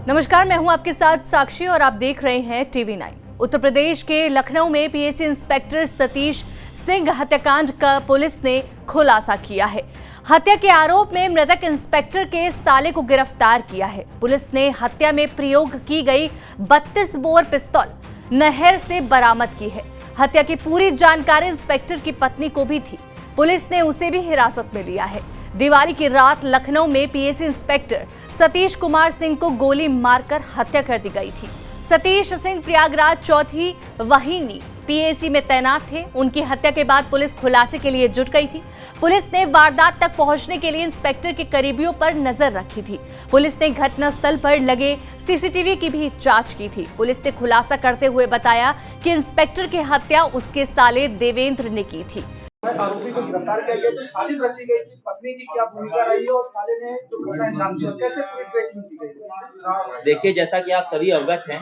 नमस्कार, मैं हूं आपके साथ साक्षी और आप देख रहे हैं TV9। उत्तर प्रदेश के लखनऊ में पीएसी इंस्पेक्टर सतीश सिंह हत्याकांड का पुलिस ने खुलासा किया है। हत्या के आरोप में मृतक इंस्पेक्टर के साले को गिरफ्तार किया है। पुलिस ने हत्या में प्रयोग की गई 32 बोर पिस्तौल नहर से बरामद की है। हत्या की पूरी जानकारी इंस्पेक्टर की पत्नी को भी थी। पुलिस ने उसे भी हिरासत में लिया है। दिवाली की रात लखनऊ में पीएसी इंस्पेक्टर सतीश कुमार सिंह को गोली मारकर हत्या कर दी गई थी। सतीश सिंह प्रयागराज चौथी वाहिनी पीएसी में तैनात थे। उनकी हत्या के बाद पुलिस खुलासे के लिए जुट गई थी। पुलिस ने वारदात तक पहुंचने के लिए इंस्पेक्टर के करीबियों पर नजर रखी थी। पुलिस ने घटनास्थल पर लगे सीसीटीवी की भी जांच की थी। पुलिस ने खुलासा करते हुए बताया कि इंस्पेक्टर की हत्या उसके साले देवेंद्र ने की थी। आरोपी को गिरफ्तार किया गया, तो साजिश रची गई थी। पत्नी की क्या भूमिका रही है और साले ने जो घटना अंजाम दिया, कैसे पूरी ट्रेनिंग की गई? देखिए, जैसा कि आप सभी अवगत हैं,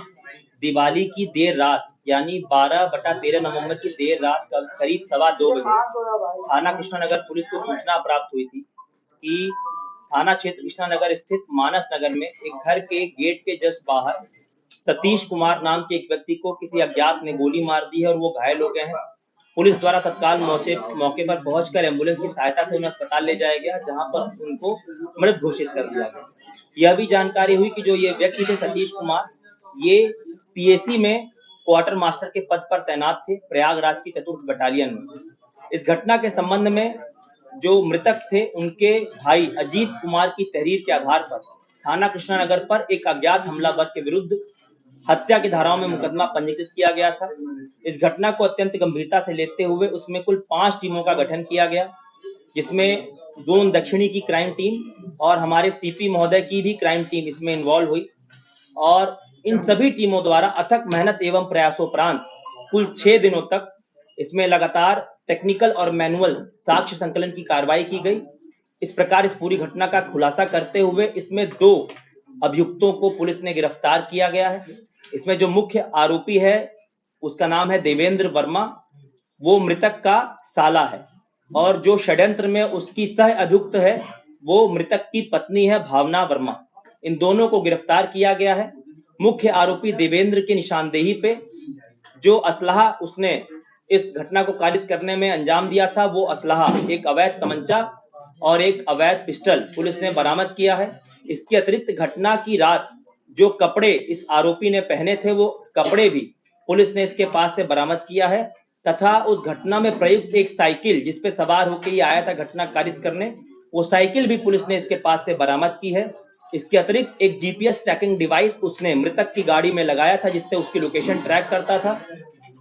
दिवाली की देर रात यानी 12/13 नवंबर की देर रात करीब 2:15 बजे थाना कृष्णानगर पुलिस को सूचना प्राप्त हुई थी कि थाना क्षेत्र कृष्णानगर स्थित मानस नगर में एक घर के गेट के जस्ट बाहर सतीश कुमार नाम के एक व्यक्ति को किसी अज्ञात ने गोली मार दी है और वो घायल हो गए हैं। पुलिस द्वारा तत्काल मौके पर पहुंचकर एम्बुलेंस की सहायता से उन्हें अस्पताल ले जाया गया, जहां पर उनको मृत घोषित कर दिया गया। यह भी जानकारी हुई कि जो ये व्यक्ति थे सतीश कुमार, ये पीएसी में क्वार्टर मास्टर के पद पर तैनात थे, प्रयागराज की 4th बटालियन में। इस घटना के संबंध में जो मृतक थे उनके भाई अजीत कुमार की तहरीर के आधार पर थाना कृष्णानगर पर एक अज्ञात हमलावर के विरुद्ध हत्या की धाराओं में मुकदमा पंजीकृत किया गया था। इस घटना को अत्यंत गंभीरता से लेते हुए उसमें कुल 5 टीमों का गठन किया गया, जिसमें जोन दक्षिणी की क्राइम टीम और हमारे सीपी महोदय की भी क्राइम टीम इसमें इन्वॉल्व हुई और इन सभी टीमों द्वारा अथक मेहनत एवं प्रयासोपरांत कुल 6 दिनों तक इसमें लगातार टेक्निकल और मैनुअल साक्ष्य संकलन की कार्रवाई की गई। इस प्रकार इस पूरी घटना का खुलासा करते हुए इसमें 2 अभियुक्तों को पुलिस ने गिरफ्तार किया गया है। इसमें जो मुख्य आरोपी है उसका नाम है देवेंद्र वर्मा, वो मृतक का साला है, और जो षड्यंत्र में उसकी सह अभियुक्त है वो मृतक की पत्नी है भावना वर्मा। इन दोनों को गिरफ्तार किया गया है। मुख्य आरोपी देवेंद्र की निशानदेही पे जो असलहा उसने इस घटना को कारित करने में अंजाम दिया था, वो असलहा एक अवैध तमंचा और एक अवैध पिस्टल पुलिस ने बरामद किया है। इसके अतिरिक्त घटना की रात जो कपड़े इस आरोपी ने पहने थे वो कपड़े भी पुलिस ने इसके पास से बरामद किया है, तथा उस घटना में प्रयुक्त एक साइकिल जिसपे सवार होकर ये आया था घटना कारित करने, वो साइकिल भी पुलिस ने इसके पास से बरामद की है। इसके अतिरिक्त एक जीपीएस ट्रैकिंग डिवाइस उसने मृतक की गाड़ी में लगाया था, जिससे उसकी लोकेशन ट्रैक करता था।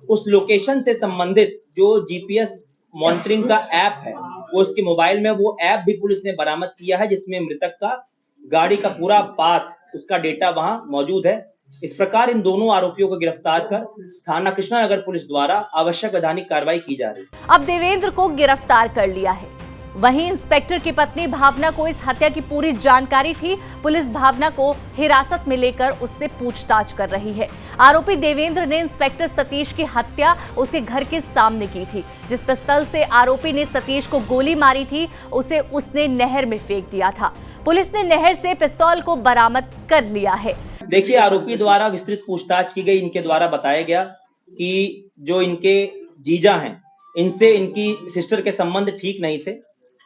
उस लोकेशन से संबंधित जो जीपीएस मॉनिटरिंग का ऐप है वो उसके मोबाइल में वो ऐप भी पुलिस ने बरामद किया है, जिसमें मृतक का गाड़ी का पूरा पाथ उसका डेटा वहां मौजूद है। इस प्रकार इन दोनों आरोपियों को गिरफ्तार कर थाना कृष्णानगर पुलिस द्वारा आवश्यक वैधानिक कार्रवाई की जा रही है। अब देवेंद्र को गिरफ्तार कर लिया है। वहीं इंस्पेक्टर की पत्नी भावना को इस हत्या की पूरी जानकारी थी। पुलिस भावना को हिरासत में लेकर उससे पूछताछ कर रही है। आरोपी देवेंद्र ने इंस्पेक्टर सतीश की हत्या उसके घर के सामने की थी। जिस पिस्तौल से आरोपी ने सतीश को गोली मारी थी उसे उसने नहर में फेंक दिया था। पुलिस ने नहर से पिस्तौल को बरामद कर लिया है। देखिए, आरोपी द्वारा विस्तृत पूछताछ की गई। इनके द्वारा बताया गया कि जो इनके जीजा हैं इनसे इनकी सिस्टर के संबंध ठीक नहीं थे।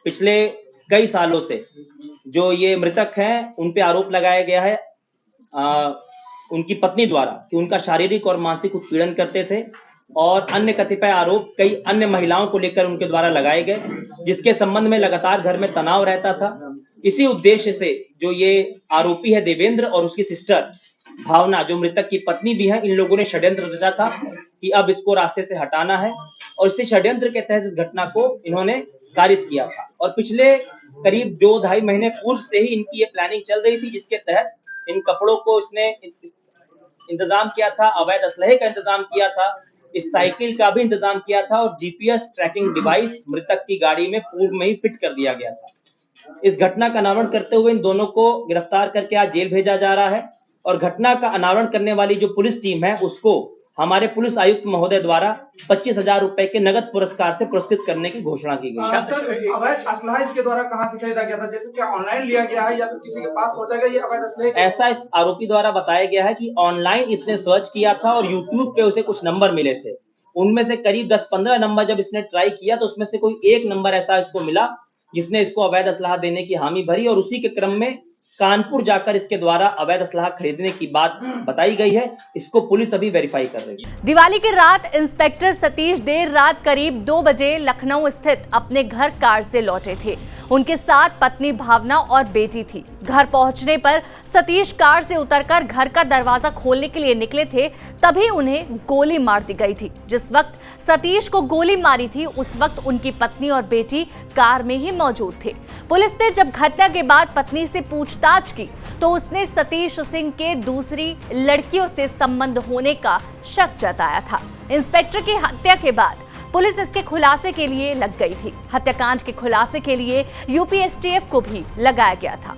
पिछले कई सालों से जो ये मृतक हैं उन पे आरोप लगाया गया है उनकी पत्नी द्वारा कि उनका शारीरिक और मानसिक उत्पीड़न करते थे, और अन्य कतिपय आरोप कई अन्य महिलाओं को लेकर उनके द्वारा लगाए गए, जिसके संबंध में लगातार घर में तनाव रहता था। इसी उद्देश्य से जो ये आरोपी है देवेंद्र और उसकी सिस्टर भावना जो मृतक की पत्नी भी है, इन लोगों ने षड्यंत्र रचा था कि अब इसको रास्ते से हटाना है, और इसी षड्यंत्र के तहत इस घटना को इन्होंने कारित किया था। और पिछले करीब 2-2.5 महीने पूर्व से ही इनकी ये प्लानिंग चल रही थी, जिसके तहत इन कपड़ों को इसने इंतजाम किया था, अवैध असलहे का इंतजाम किया था, इस साइकिल का भी इंतजाम किया था, और जीपीएस ट्रैकिंग डिवाइस मृतक की गाड़ी में पूर्व में ही फिट कर दिया गया था। इस घटना का अनावरण करते हुए इन दोनों को गिरफ्तार करके आज जेल भेजा जा रहा है, और घटना का अनावरण करने वाली जो पुलिस टीम है उसको हमारे पुलिस आयुक्त महोदय द्वारा 25,000 रुपए के नगद पुरस्कार से पुरस्कृत करने की घोषणा की गई। सर, अवैध असलहा इसके द्वारा कहां से खरीदा गया था? जैसे कि ऑनलाइन लिया गया है या फिर किसी के पास पहुंचा गया? ये अवैध असलहे ऐसा इस आरोपी द्वारा बताया गया है कि ऑनलाइन इसने सर्च किया था और यूट्यूब पे उसे कुछ नंबर मिले थे। उनमें से करीब 10-15 नंबर जब इसने ट्राई किया तो उसमें से कोई एक नंबर ऐसा इसको मिला जिसने इसको अवैध असलहा देने की हामी भरी, और उसी के क्रम में कानपुर जाकर इसके द्वारा अवैध असलहा खरीदने की बात बताई गई है। इसको पुलिस अभी वेरीफाई कर रही है। दिवाली की रात इंस्पेक्टर सतीश देर रात करीब 2 बजे लखनऊ स्थित अपने घर कार से लौटे थे। उनके साथ पत्नी भावना और बेटी थी। घर पहुंचने पर सतीश कार से उतरकर घर का दरवाजा खोलने के लिए निकले थे, तभी उन्हें गोली मार दी गई थी। जिस वक्त सतीश को गोली मारी थी उस वक्त उनकी पत्नी और बेटी कार में ही मौजूद थे। पुलिस ने जब घटना के बाद पत्नी से पूछताछ की तो उसने सतीश सिंह के दूसरी लड़कियों से संबंध होने का शक जताया था। इंस्पेक्टर की हत्या के बाद पुलिस इसके खुलासे के लिए लग गई थी। हत्याकांड के खुलासे के लिए यूपी एसटीएफ को भी लगाया गया था।